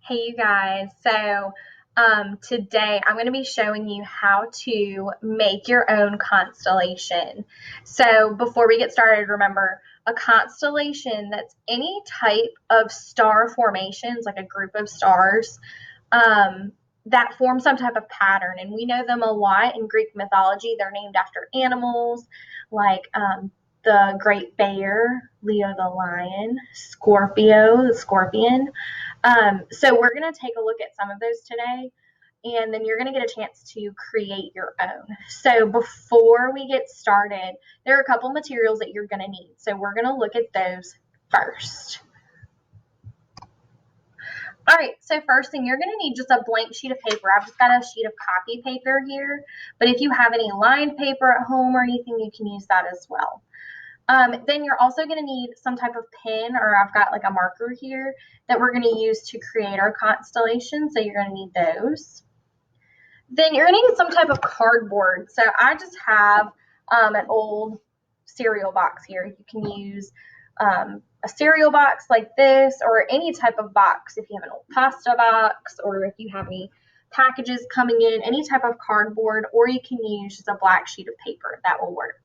Hey you guys, today I'm going to be showing you how to make your own constellation. So before we get started, remember a constellation, that's any type of star formations, like a group of stars, that form some type of pattern. And we know them a lot in Greek mythology. They're named after animals like the great bear, Leo the lion, Scorpio, the scorpion. So we're going to take a look at some of those today, and then you're going to get a chance to create your own. So before we get started, there are a couple materials that you're going to need. So we're going to look at those first. All right, so first thing, you're going to need just a blank sheet of paper. I've just got a sheet of copy paper here, but if you have any lined paper at home or anything, you can use that as well. Then you're also going to need some type of pen, or I've got like a marker here that we're going to use to create our constellation. So you're going to need those. Then you're going to need some type of cardboard. So I just have an old cereal box here. You can use a cereal box like this, or any type of box if you have an old pasta box, or if you have any packages coming in, any type of cardboard, or you can use just a black sheet of paper. That will work.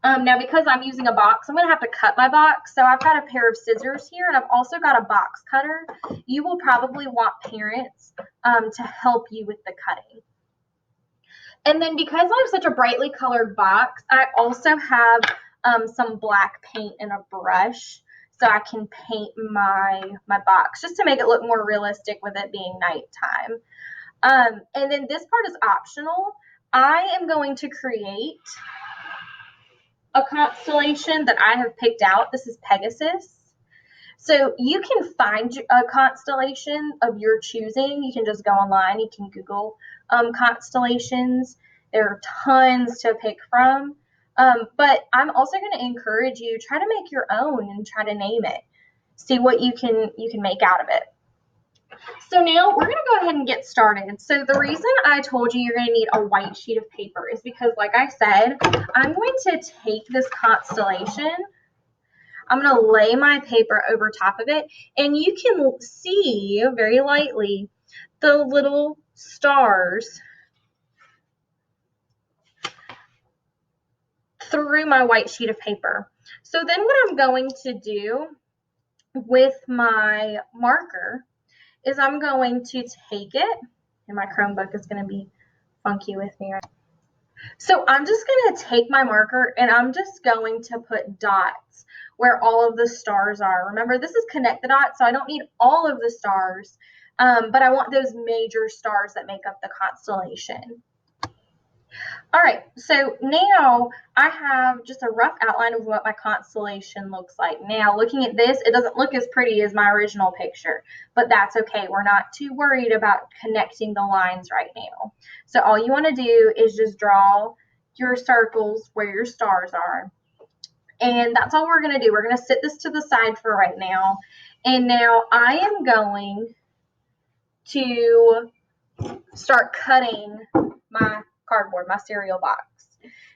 Now, because I'm using a box, I'm going to have to cut my box. So I've got a pair of scissors here, and I've also got a box cutter. You will probably want parents to help you with the cutting. And then because I have such a brightly colored box, I also have some black paint and a brush, so I can paint my box just to make it look more realistic with it being nighttime. And then this part is optional. I am going to create a constellation that I have picked out. This is Pegasus. So you can find a constellation of your choosing. You can just go online. You can Google constellations. There are tons to pick from. But I'm also going to encourage you, try to make your own and try to name it. See what you can make out of it. So now we're going to go ahead and get started. So the reason I told you you're going to need a white sheet of paper is because, like I said, I'm going to take this constellation, I'm going to lay my paper over top of it, and you can see very lightly the little stars through my white sheet of paper. So then what I'm going to do with my marker is I'm going to take it, and my Chromebook is going to be funky with me right now. So I'm just going to take my marker and I'm just going to put dots where all of the stars are. Remember, this is connect the dots, so I don't need all of the stars, but I want those major stars that make up the constellation. All right, so now I have just a rough outline of what my constellation looks like. Now, looking at this, it doesn't look as pretty as my original picture, but that's okay. We're not too worried about connecting the lines right now. So all you want to do is just draw your circles where your stars are. And that's all we're going to do. We're going to set this to the side for right now. And now I am going to start cutting my cardboard, my cereal box.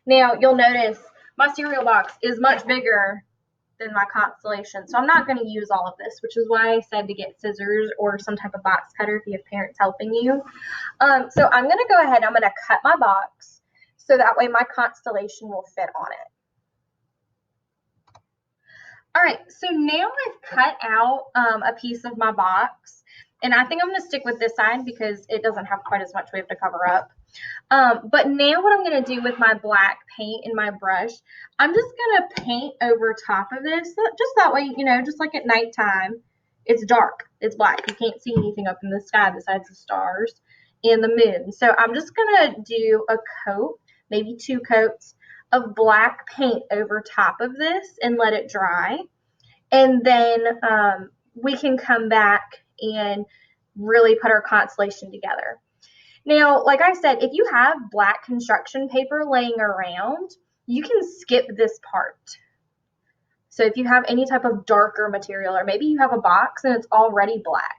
Now you'll notice my cereal box is much bigger than my constellation, so I'm not going to use all of this, which is why I said to get scissors or some type of box cutter if you have parents helping you. So I'm going to go ahead, I'm going to cut my box so that way my constellation will fit on it. All right, so now I've cut out a piece of my box, and I think I'm going to stick with this side because it doesn't have quite as much we have to cover up. But now what I'm going to do with my black paint and my brush, I'm just going to paint over top of this, just that way, you know, just like at nighttime, it's dark, it's black. You can't see anything up in the sky besides the stars and the moon. So I'm just going to do a coat, maybe 2 coats of black paint over top of this and let it dry. And then we can come back and really put our constellation together. Now, like I said, if you have black construction paper laying around, you can skip this part. So if you have any type of darker material, or maybe you have a box and it's already black,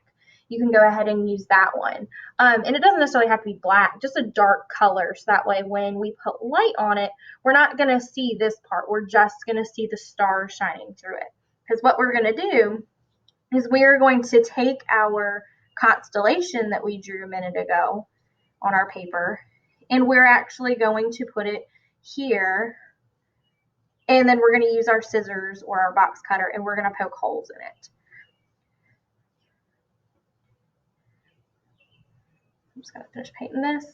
you can go ahead and use that one. And it doesn't necessarily have to be black, just a dark color. So that way when we put light on it, we're not going to see this part. We're just going to see the stars shining through it. Because what we're going to do is we are going to take our constellation that we drew a minute ago on our paper, and we're actually going to put it here, and then we're going to use our scissors or our box cutter, and we're going to poke holes in it. I'm just going to finish painting this.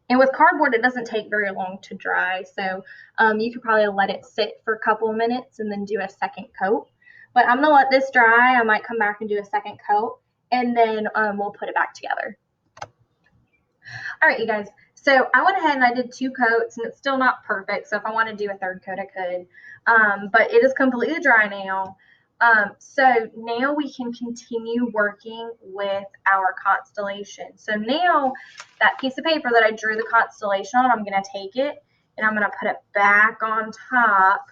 And with cardboard, it doesn't take very long to dry, so you could probably let it sit for a couple of minutes and then do a second coat. But I'm going to let this dry. I might come back and do a second coat, and then we'll put it back together. All right, you guys. So I went ahead and I did 2 coats, and it's still not perfect. So if I want to do a 3rd coat, I could. But it is completely dry now. So now we can continue working with our constellation. So now that piece of paper that I drew the constellation on, I'm going to take it and I'm going to put it back on top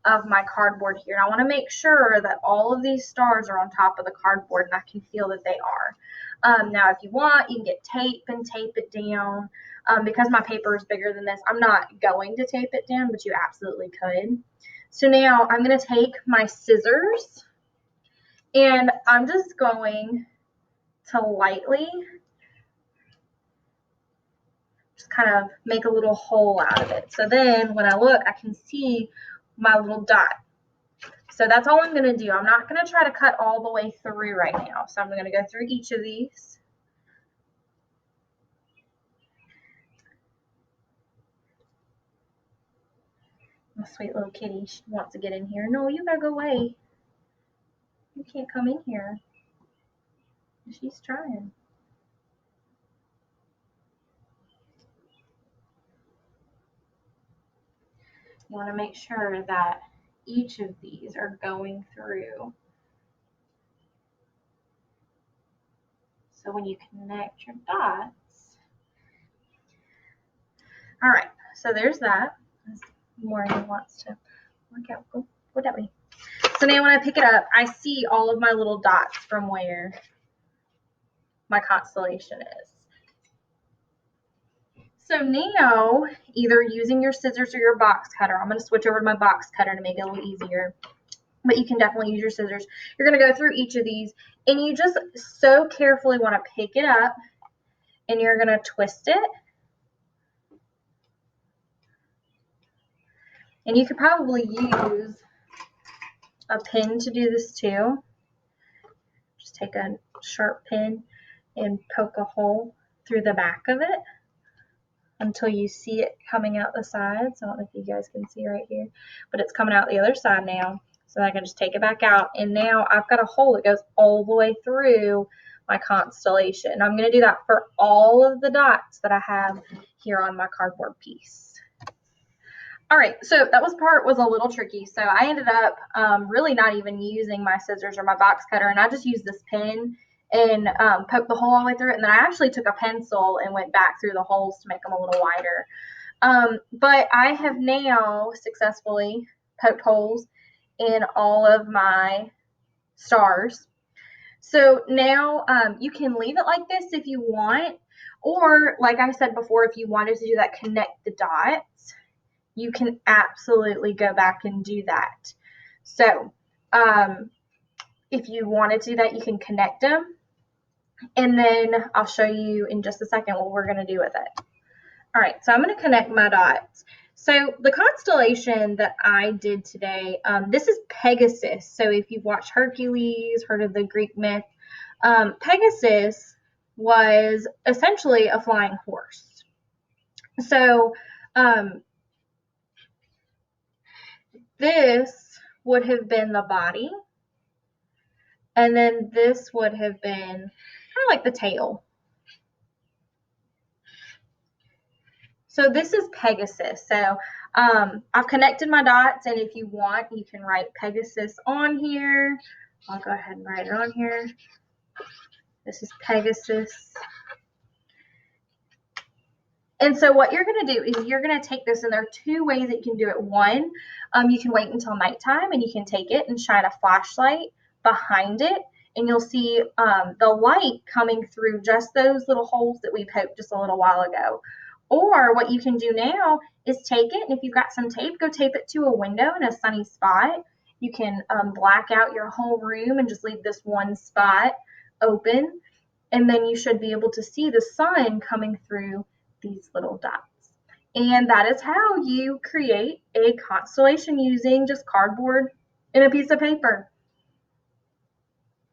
of my cardboard here. And I want to make sure that all of these stars are on top of the cardboard, and I can feel that they are. Now, if you want, you can get tape and tape it down. Because my paper is bigger than this, I'm not going to tape it down, but you absolutely could. So now I'm going to take my scissors, and I'm just going to lightly just kind of make a little hole out of it. So then when I look, I can see my little dot. So that's all I'm going to do. I'm not going to try to cut all the way through right now. So I'm going to go through each of these. My sweet little kitty, she wants to get in here. No, you gotta go away. You can't come in here. She's trying. You want to make sure that each of these are going through. So when you connect your dots. All right, so there's that. Morgan wants to work out. Go that way. So now when I pick it up, I see all of my little dots from where my constellation is. So now, either using your scissors or your box cutter, I'm going to switch over to my box cutter to make it a little easier, but you can definitely use your scissors. You're going to go through each of these, and you just so carefully want to pick it up, and you're going to twist it. And you could probably use a pin to do this too. Just take a sharp pin and poke a hole through the back of it until you see it coming out the sides. I don't know if you guys can see right here, but it's coming out the other side now. So I can just take it back out, and now I've got a hole that goes all the way through my constellation. And I'm going to do that for all of the dots that I have here on my cardboard piece. All right, so that was a little tricky. So I ended up really not even using my scissors or my box cutter, and I just used this pin and poked the hole all the way through it. And then I actually took a pencil and went back through the holes to make them a little wider. But I have now successfully poked holes in all of my stars. So now you can leave it like this if you want, or like I said before, if you wanted to do that connect the dots, you can absolutely go back and do that. So if you wanted to do that, you can connect them, and then I'll show you in just a second what we're going to do with it. All right, so I'm going to connect my dots. So the constellation that I did today, this is Pegasus. So if you've watched Hercules, heard of the Greek myth, Pegasus was essentially a flying horse. So this would have been the body, and then this would have been kind of like the tail. So this is Pegasus. So I've connected my dots, and if you want, you can write Pegasus on here. I'll go ahead and write it on here. This is Pegasus. And so what you're going to do is you're going to take this, and there are 2 ways that you can do it. One, you can wait until nighttime, and you can take it and shine a flashlight behind it, and you'll see the light coming through just those little holes that we poked just a little while ago. Or what you can do now is take it, and if you've got some tape, go tape it to a window in a sunny spot. You can black out your whole room and just leave this one spot open, and then you should be able to see the sun coming through these little dots. And that is how you create a constellation using just cardboard and a piece of paper.